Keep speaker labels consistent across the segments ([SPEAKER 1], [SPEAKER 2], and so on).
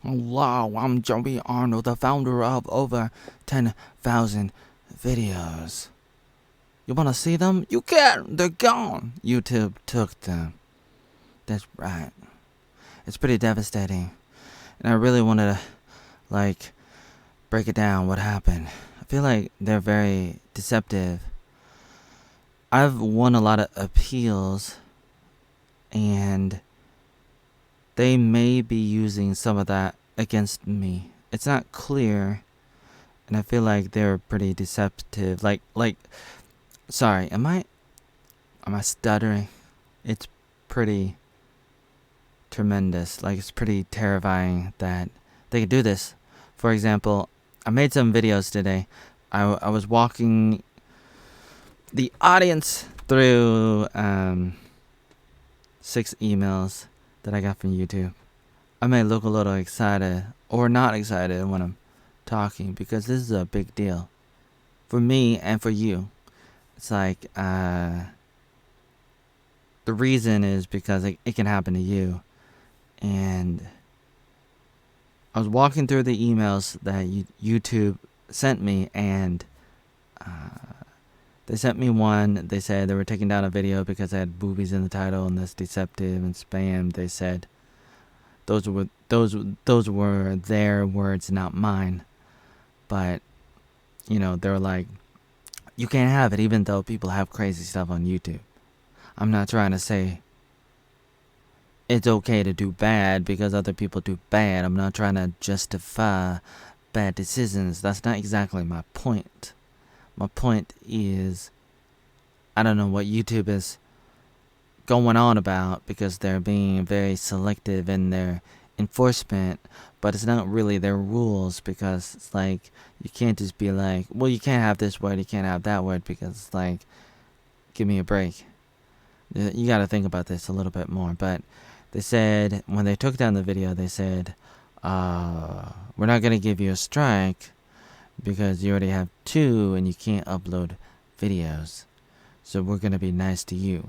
[SPEAKER 1] Hello, I'm Joey Arnold, the founder of over 10,000 videos. You wanna see them? You can! They're gone! YouTube took them. That's right. It's pretty devastating. And I really wanted to, break it down, what happened. I feel like they're very deceptive. I've won a lot of appeals, and they may be using some of that against me. It's not clear, and I feel like they're pretty deceptive. Sorry, am I stuttering? It's pretty tremendous. It's pretty terrifying that they could do this. For example, I made some videos today. I was walking the audience through 6 emails that I got from YouTube. I may look a little excited or not excited when I'm talking because this is a big deal for me and for you. It's the reason is because it can happen to you. And I was walking through the emails that YouTube sent me, and they sent me one. They said they were taking down a video because I had boobies in the title and that's deceptive and spam. They said those were their words, not mine. But they were like, you can't have it, even though people have crazy stuff on YouTube. I'm not trying to say it's okay to do bad because other people do bad. I'm not trying to justify bad decisions. That's not exactly my point. My point is, I don't know what YouTube is going on about because they're being very selective in their enforcement, but it's not really their rules because it's you can't just be like, well, you can't have this word, you can't have that word, because it's give me a break. You got to think about this a little bit more. But they said, when they took down the video, they said, we're not going to give you a strike because you already have 2 and you can't upload videos. So we're going to be nice to you.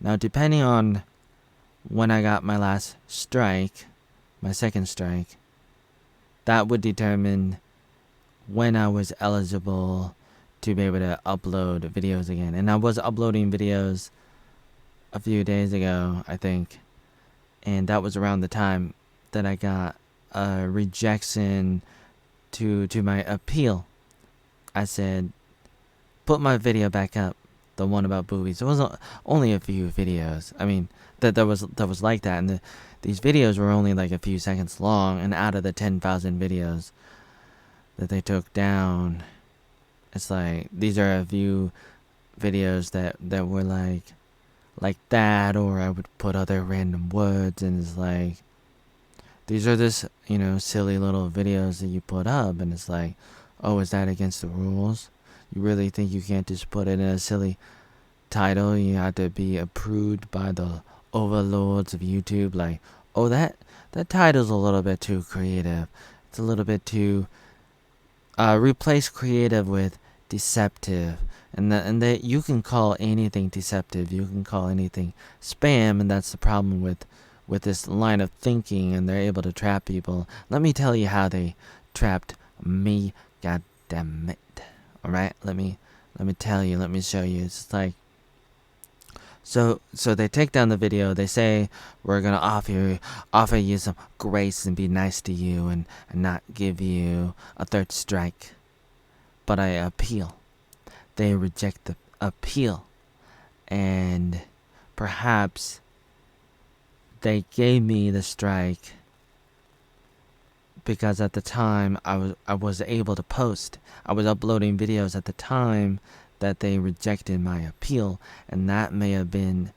[SPEAKER 1] Now, depending on when I got my last strike, my second strike, that would determine when I was eligible to be able to upload videos again. And I was uploading videos a few days ago, I think. And that was around the time that I got a rejection to my appeal. I said, put my video back up, the one about boobies. It was only a few videos. I mean, that was like that, and these videos were only a few seconds long. And out of the 10,000 videos that they took down, it's these are a few videos that were like that, or I would put other random words, and it's these are just silly little videos that you put up, and it's oh, is that against the rules? You really think you can't just put it in a silly title? You have to be approved by the overlords of YouTube. Oh, that title's a little bit too creative. It's a little bit too replace creative with deceptive. And that you can call anything deceptive, you can call anything spam, and that's the problem with this line of thinking, and they're able to trap people. Let me tell you how they trapped me, god damn it. Alright, let me tell you, let me show you. It's so they take down the video, they say we're gonna offer you some grace and be nice to you and not give you a third strike. But I appeal. They reject the appeal, and perhaps they gave me the strike because at the time I was able to post. I was uploading videos at the time that they rejected my appeal, and that may have been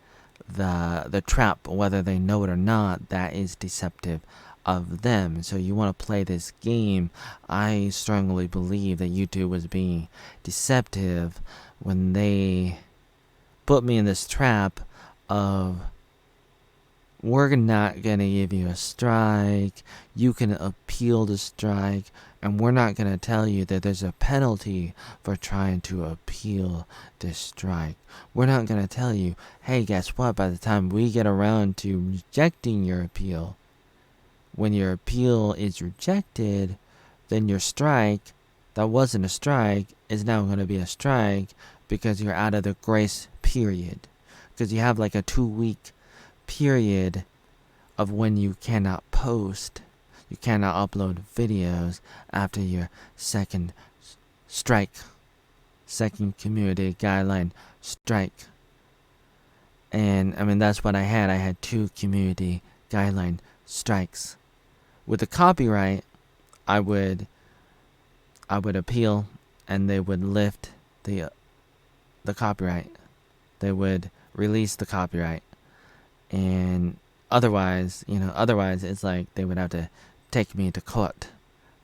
[SPEAKER 1] the trap. Whether they know it or not, that is deceptive of them. So you want to play this game. I strongly believe that YouTube was being deceptive when they put me in this trap of, we're not going to give you a strike, you can appeal the strike, and we're not going to tell you that there's a penalty for trying to appeal this strike. We're not going to tell you, hey, guess what, by the time we get around to rejecting your appeal, when your appeal is rejected, then your strike, that wasn't a strike, is now going to be a strike because you're out of the grace period. Because you have like a 2-week period of when you cannot post, you cannot upload videos after your second strike, second community guideline strike. And I mean, that's what I had. I had 2 community guideline strikes. With the copyright, I would appeal, and they would lift the copyright. They would release the copyright, and otherwise it's like they would have to take me to court.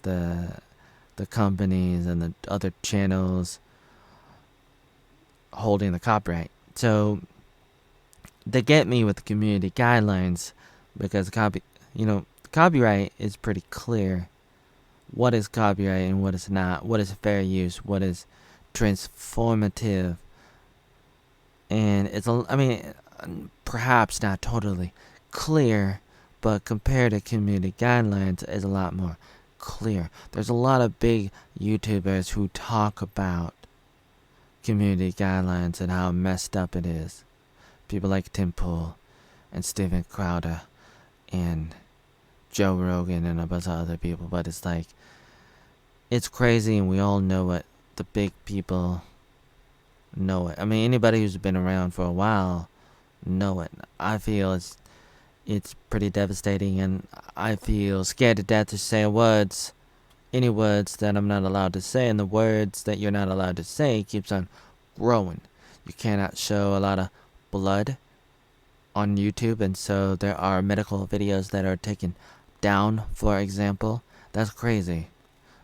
[SPEAKER 1] The companies and the other channels holding the copyright. So they get me with the community guidelines because copyright is pretty clear. What is copyright and what is not? What is fair use? What is transformative? And perhaps not totally clear, but compared to community guidelines, it's a lot more clear. There's a lot of big YouTubers who talk about community guidelines and how messed up it is. People like Tim Pool and Steven Crowder and Joe Rogan and a bunch of other people, but it's like, it's crazy, and we all know it. The big people know it. I mean, anybody who's been around for a while know it. I feel it's pretty devastating, and I feel scared to death to say any words that I'm not allowed to say, and the words that you're not allowed to say keeps on growing. You cannot show a lot of blood on YouTube, and so there are medical videos that are taken down, for example. That's crazy,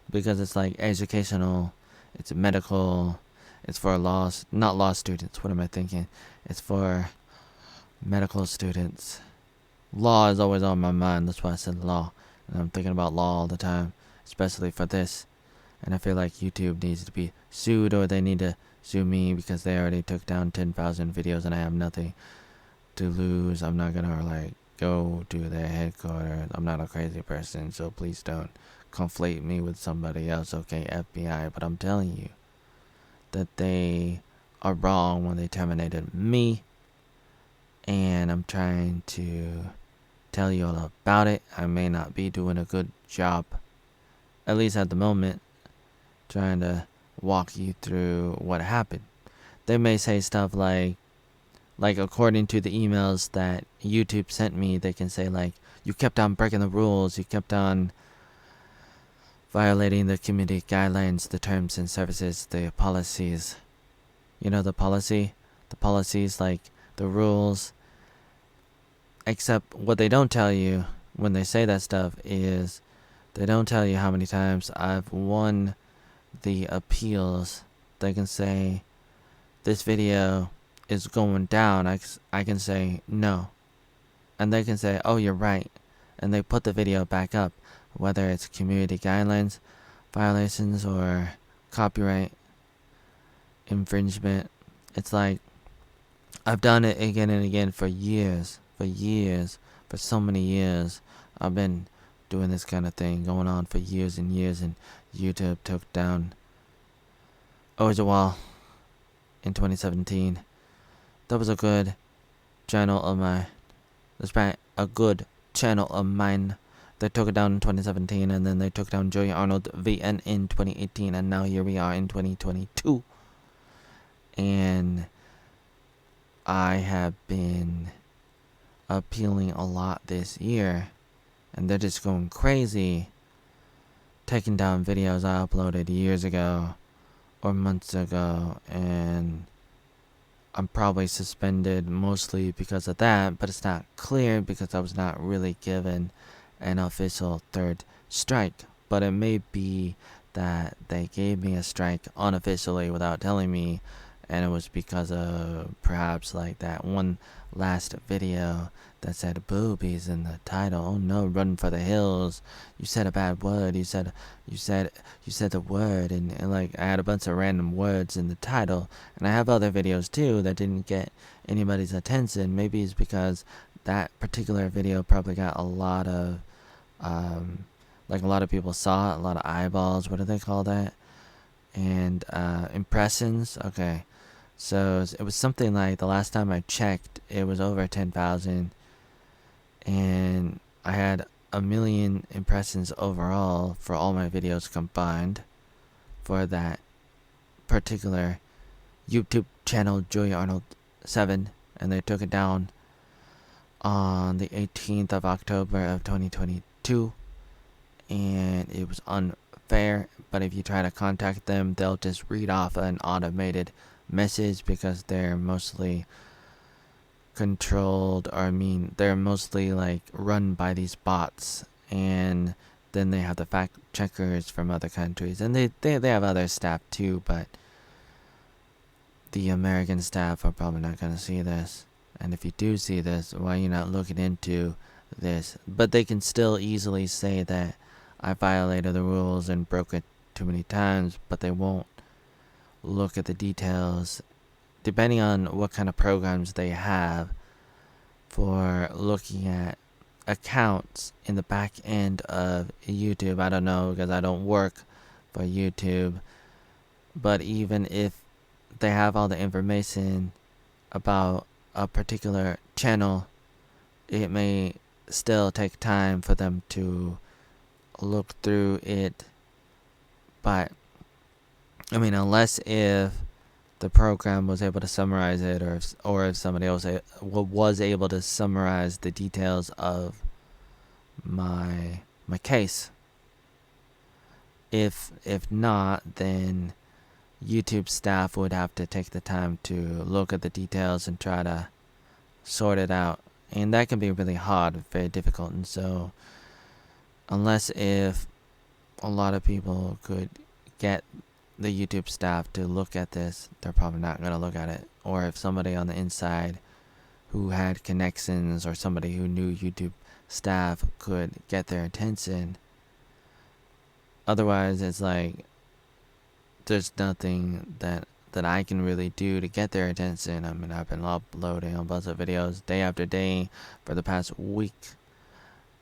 [SPEAKER 1] because it's like educational, it's medical, it's for not law students, what am I thinking? It's for medical students. Law is always on my mind, that's why I said law. And I'm thinking about law all the time, especially for this. And I feel like YouTube needs to be sued, or they need to sue me because they already took down 10,000 videos and I have nothing to lose. I'm not gonna go to their headquarters. I'm not a crazy person, so please don't conflate me with somebody else, okay, FBI. But I'm telling you that they are wrong when they terminated me, and I'm trying to tell you all about it. I may not be doing a good job, at least at the moment, trying to walk you through what happened. They may say stuff like according to the emails that YouTube sent me, they can say you kept on breaking the rules, you kept on violating the community guidelines, the terms and services, the policies. You know the policies, the rules. Except what they don't tell you when they say that stuff is they don't tell you how many times I've won the appeals. They can say, this video is going down. I can say no. And they can say, oh, you're right. And they put the video back up, whether it's community guidelines violations or copyright infringement. It's like, I've done it again and again for years, for so many years. I've been doing this kind of thing going on for years and years, and YouTube took down OJAWALL in 2017. That was a good channel of mine. That's right, a good channel of mine. They took it down in 2017, and then they took down Joey Arnold VN in 2018, and now here we are in 2022. And I have been appealing a lot this year, and they're just going crazy, taking down videos I uploaded years ago or months ago, and I'm probably suspended mostly because of that, but it's not clear because I was not really given an official third strike. But it may be that they gave me a strike unofficially without telling me, and it was because of perhaps that one last video that said boobies in the title. Oh no, run for the hills. You said a bad word. You said the word, and I had a bunch of random words in the title. And I have other videos too that didn't get anybody's attention. Maybe it's because that particular video probably got a lot of Like a lot of people saw it, a lot of eyeballs. What do they call that? And impressions. Okay, so it was something like, the last time I checked, it was over 10,000, and I had 1,000,000 impressions overall for all my videos combined for that particular YouTube channel, JOEYARNOLD7, and they took it down on the 18th of October of 2022, and it was unfair. But if you try to contact them, they'll just read off an automated message, because they're mostly controlled, or I mean, they're mostly like run by these bots, and then they have the fact checkers from other countries, and they have other staff too, but the American staff are probably not going to see this. And if you do see this, why are you not looking into this? But they can still easily say that I violated the rules and broke it too many times, but they won't look at the details, depending on what kind of programs they have for looking at accounts in the back end of YouTube. I don't know, because I don't work for YouTube. But even if they have all the information about a particular channel, it may still take time for them to look through it. But I mean, unless if the program was able to summarize it, or if somebody else was able to summarize the details of my case. If not, then YouTube staff would have to take the time to look at the details and try to sort it out, and that can be really hard, very difficult. And so unless if a lot of people could get the YouTube staff to look at this, they're probably not going to look at it. Or if somebody on the inside who had connections, or somebody who knew YouTube staff could get their attention. Otherwise, it's like there's nothing that I can really do to get their attention. I mean, I've been uploading a bunch of videos day after day for the past week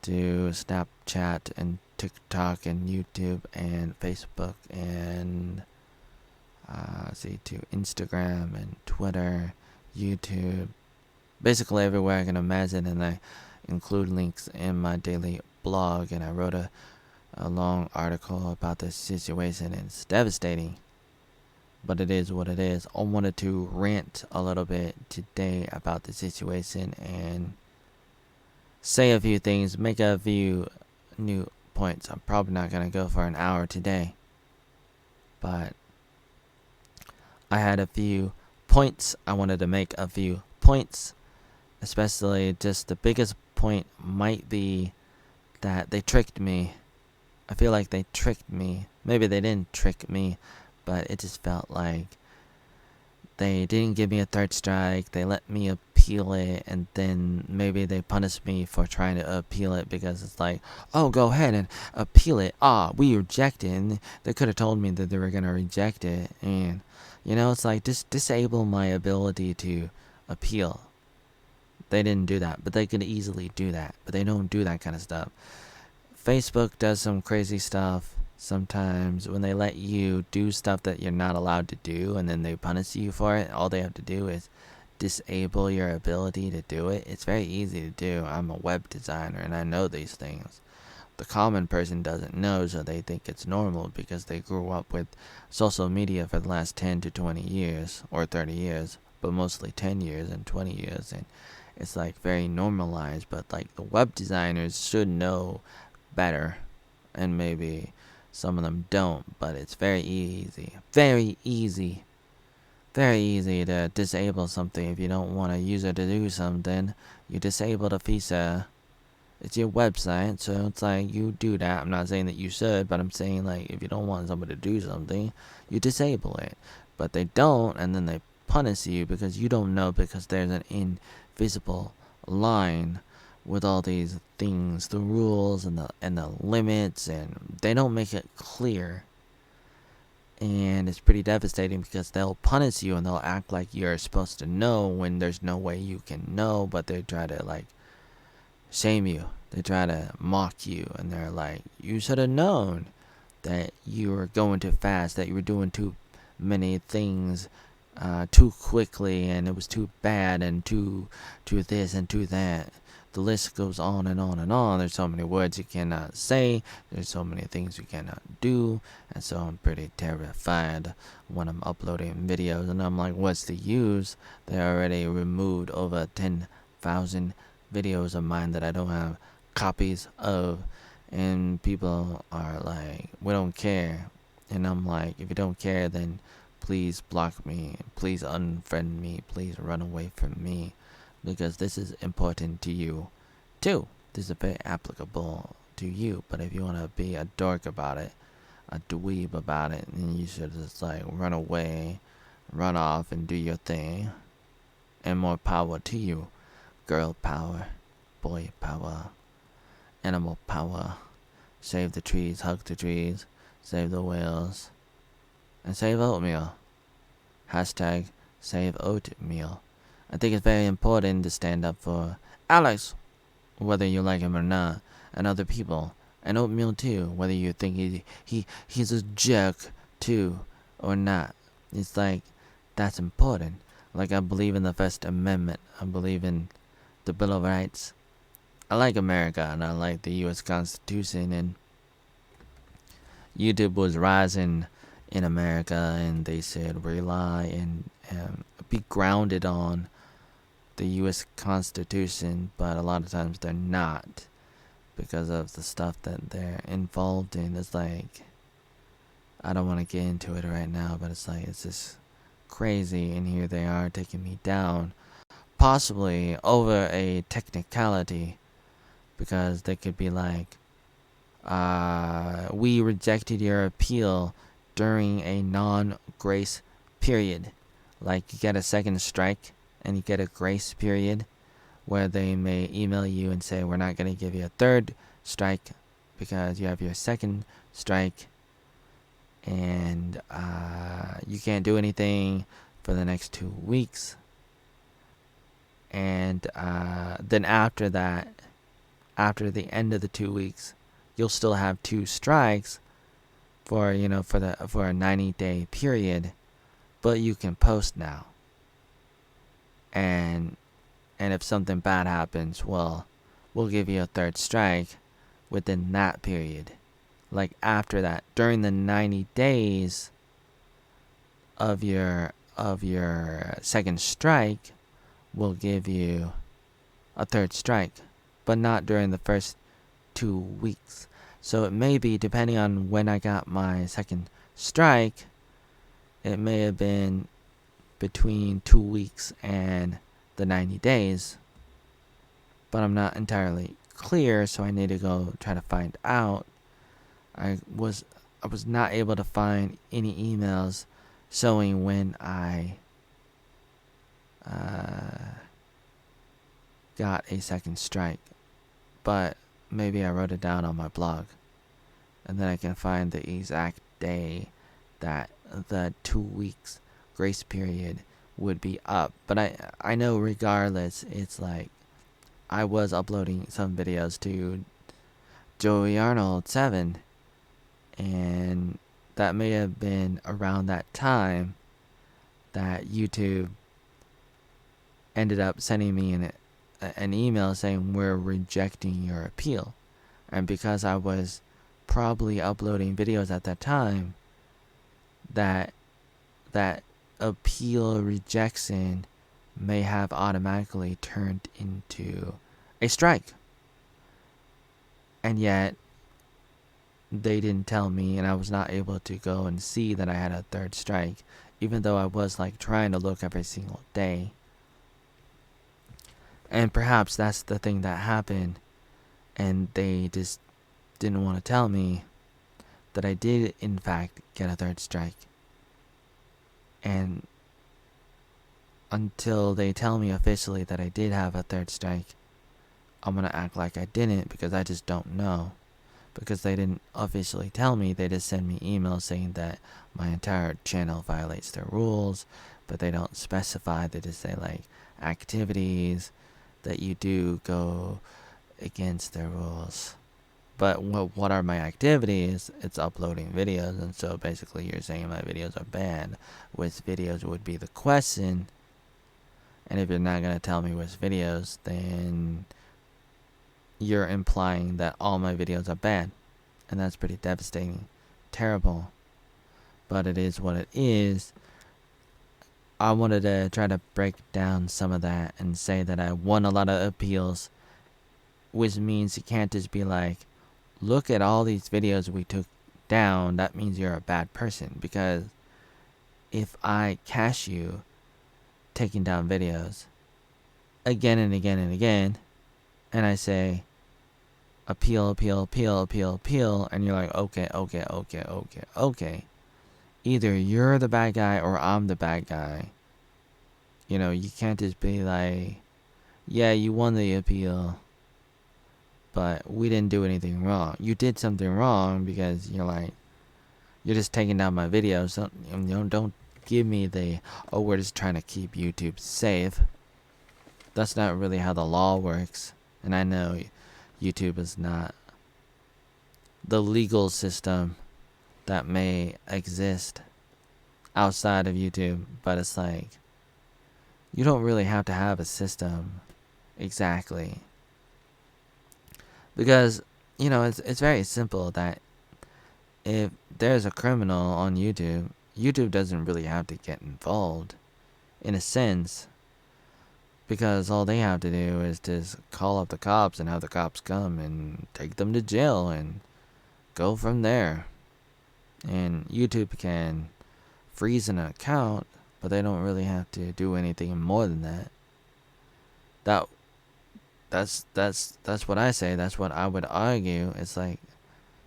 [SPEAKER 1] to Snapchat and TikTok and YouTube and Facebook and to Instagram and Twitter, YouTube, basically everywhere I can imagine. And I include links in my daily blog, and I wrote a long article about this situation, and it's devastating, but it is what it is. I wanted to rant a little bit today about the situation and say a few things, make a few new points. I'm probably not going to go for an hour today, but I had a few points. I wanted to make a few points, especially just the biggest point might be that they tricked me. I feel like they tricked me. Maybe they didn't trick me, but it just felt like they didn't give me a third strike. They let me appeal it, and then maybe they punished me for trying to appeal it, because it's like, oh, go ahead and appeal it. We reject it. And they could have told me that they were going to reject it. And, it's like, just disable my ability to appeal. They didn't do that, but they could easily do that. But they don't do that kind of stuff. Facebook does some crazy stuff sometimes when they let you do stuff that you're not allowed to do, and then they punish you for it. All they have to do is disable your ability to do it. It's very easy to do. I'm a web designer, and I know these things. The common person doesn't know, so they think it's normal because they grew up with social media for the last 10 to 20 years, or 30 years, but mostly 10 years and 20 years, and it's like very normalized. But like, the web designers should know better, and maybe some of them don't, but it's very easy to disable something. If you don't want a user to do something, you disable the feature. It's your website, so it's like, you do that. I'm not saying that you should, but I'm saying, like, if you don't want somebody to do something, you disable it. But they don't, and then they punish you because you don't know, because there's an invisible line with all these things, the rules and the limits, and they don't make it clear. And it's pretty devastating, because they'll punish you and they'll act like you're supposed to know when there's no way you can know, but they try to like shame you. They try to mock you, and they're like, you should have known that you were going too fast, that you were doing too many things too quickly, and it was too bad, and too this and too that. The list goes on and on and on. There's so many words you cannot say. There's so many things you cannot do. And so I'm pretty terrified when I'm uploading videos. And I'm like, what's the use? They already removed over 10,000 videos of mine that I don't have copies of. And people are like, we don't care. And I'm like, if you don't care, then please block me. Please unfriend me. Please run away from me. Because this is important to you too. This is very applicable to you. But if you want to be a dork about it, a dweeb about it, then you should just like run away, run off and do your thing. And more power to you. Girl power, boy power, animal power. Save the trees, hug the trees, save the whales, and save oatmeal. Hashtag save oatmeal. I think it's very important to stand up for Alex, whether you like him or not, and other people, and oatmeal too, whether you think he's a jerk too or not. It's like, that's important. Like, I believe in the First Amendment. I believe in the Bill of Rights. I like America, and I like the U.S. Constitution, and YouTube was rising in America, and they said rely and be grounded on the U.S. Constitution, but a lot of times they're not because of the stuff that they're involved in. It's like, I don't want to get into it right now, but it's like, it's just crazy, and here they are taking me down, possibly over a technicality, because they could be like, we rejected your appeal during a non-grace period. Like, you get a second strike, and you get a grace period where they may email you and say, we're not going to give you a third strike because you have your second strike, and you can't do anything for the next 2 weeks. And then after that, after the end of the 2 weeks, you'll still have 2 strikes for a 90-day period, but you can post now. And if something bad happens, well, we'll give you a third strike within that period. Like, after that, during the 90 days of your second strike, we'll give you a third strike, but not during the first 2 weeks. So it may be, depending on when I got my second strike, it may have been between 2 weeks and the 90 days, but I'm not entirely clear, so I need to go try to find out. I was not able to find any emails showing when I got a second strike, but maybe I wrote it down on my blog, and then I can find the exact day that the 2 weeks grace period would be up. But I know regardless, it's like, I was uploading some videos to JOEYARNOLD7, and that may have been around that time that YouTube ended up sending me an email saying, we're rejecting your appeal. And because I was probably uploading videos at that time, that appeal rejection may have automatically turned into a strike. And yet, they didn't tell me, and I was not able to go and see that I had a third strike, even though I was like trying to look every single day. And perhaps that's the thing that happened, and they just didn't want to tell me that I did in fact get a third strike. And until they tell me officially that I did have a third strike, I'm gonna act like I didn't, because I just don't know. Because they didn't officially tell me, they just send me emails saying that my entire channel violates their rules, but they don't specify. They just say like, activities that you do go against their rules. But what are my activities? It's uploading videos, and so basically you're saying my videos are bad. Which videos would be the question? And if you're not going to tell me which videos, then you're implying that all my videos are bad. And that's pretty devastating. Terrible. But it is what it is. I wanted to try to break down some of that and say that I won a lot of appeals. Which means you can't just be like, look at all these videos we took down. That means you're a bad person. Because if I catch you taking down videos again and again and again, and I say appeal, appeal, appeal, appeal, appeal, and you're like, okay, either you're the bad guy or I'm the bad guy. You know, you can't just be like, yeah, you won the appeal, but we didn't do anything wrong. You did something wrong because you're like, you're just taking down my videos. Don't give me the, oh, we're just trying to keep YouTube safe. That's not really how the law works. And I know YouTube is not the legal system that may exist outside of YouTube, but it's like, you don't really have to have a system exactly. Because, you know, it's very simple that if there's a criminal on YouTube, YouTube doesn't really have to get involved, in a sense, because all they have to do is just call up the cops and have the cops come and take them to jail and go from there. And YouTube can freeze an account, but they don't really have to do anything more than that. That's what I say. That's what I would argue. It's like,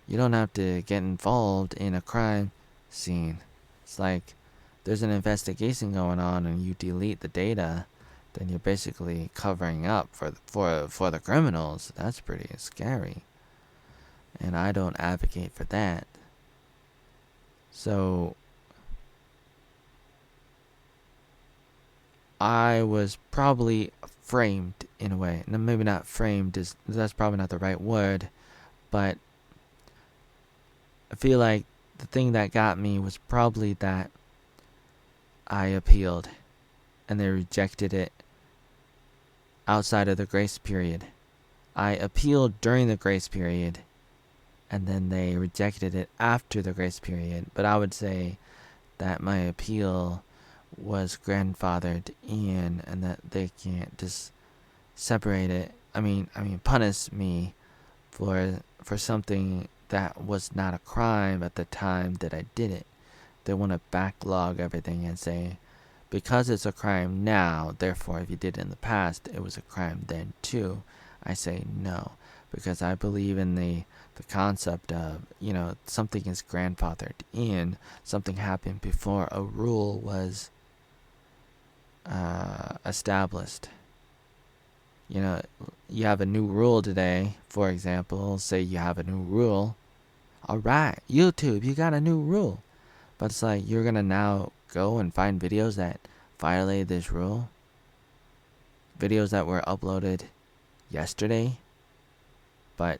[SPEAKER 1] you don't have to get involved in a crime scene. It's like, there's an investigation going on and you delete the data, then you're basically covering up for the criminals. That's pretty scary. And I don't advocate for that. So I was probably framed in a way. No, maybe not framed, that's probably not the right word, but I feel like the thing that got me was probably that I appealed and they rejected it outside of the grace period. I appealed during the grace period and then they rejected it after the grace period. But I would say that my appeal was grandfathered in and that they can't just separate it. I mean punish me for something that was not a crime at the time that I did it. They want to backlog everything and say, because it's a crime now, therefore if you did it in the past, it was a crime then too. I say no, because I believe in the concept of, you know, something is grandfathered in, something happened before a rule was established. You know, you have a new rule today, for example, say you have a new rule. Alright, YouTube, you got a new rule. But it's like, you're gonna now go and find videos that violate this rule? Videos that were uploaded yesterday? But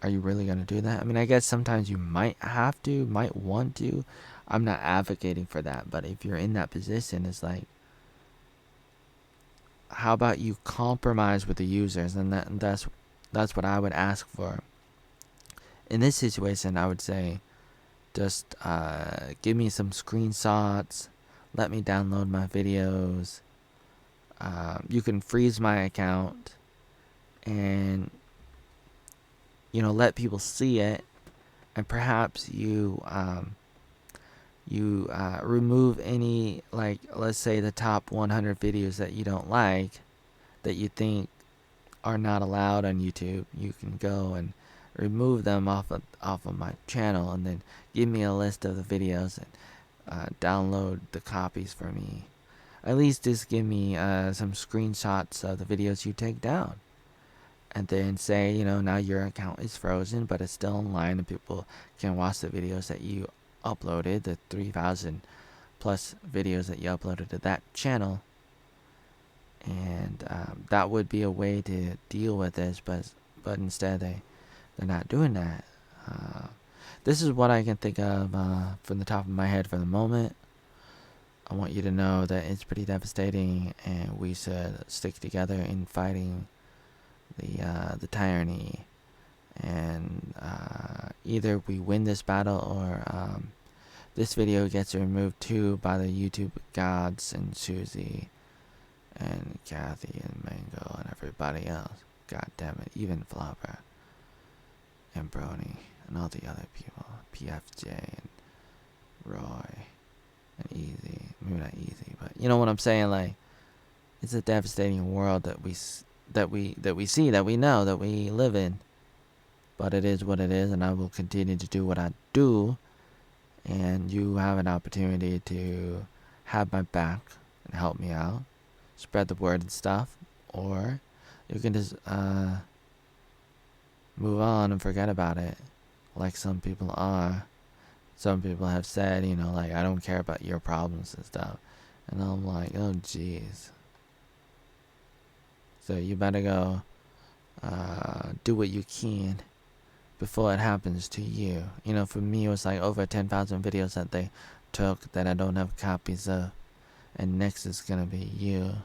[SPEAKER 1] are you really gonna do that? I mean, I guess sometimes you might have to, might want to. I'm not advocating for that, but if you're in that position, it's like, how about you compromise with the users? And that's what I would ask for. In this situation, I would say, just give me some screenshots, let me download my videos. You can freeze my account and, you know, let people see it, and perhaps you remove any, like, let's say the top 100 videos that you don't like, that you think are not allowed on YouTube. You can go and remove them off of my channel, and then give me a list of the videos and download the copies for me. At least just give me some screenshots of the videos you take down, and then say, you know, now your account is frozen, but it's still online and people can watch the videos that you uploaded, the 3,000 plus videos that you uploaded to that channel. and that would be a way to deal with this, but instead they're not doing that. This is what I can think of from the top of my head for the moment. I want you to know that it's pretty devastating, and we should stick together in fighting the tyranny. And either we win this battle, or this video gets removed too by the YouTube gods and Susie and Kathy and Mango and everybody else. God damn it, even Flopper and Brony and all the other people, PFJ and Roy and Easy. Maybe not Easy, but you know what I'm saying. Like, it's a devastating world that we see, that we know, that we live in. But it is what it is, and I will continue to do what I do. And you have an opportunity to have my back and help me out, spread the word and stuff, or you can just move on and forget about it, like some people are. Some people have said, you know, like, I don't care about your problems and stuff, and I'm like, oh jeez. So you better go do what you can before it happens to you. You know, for me, it was like over 10,000 videos that they took that I don't have copies of, and next is gonna be you.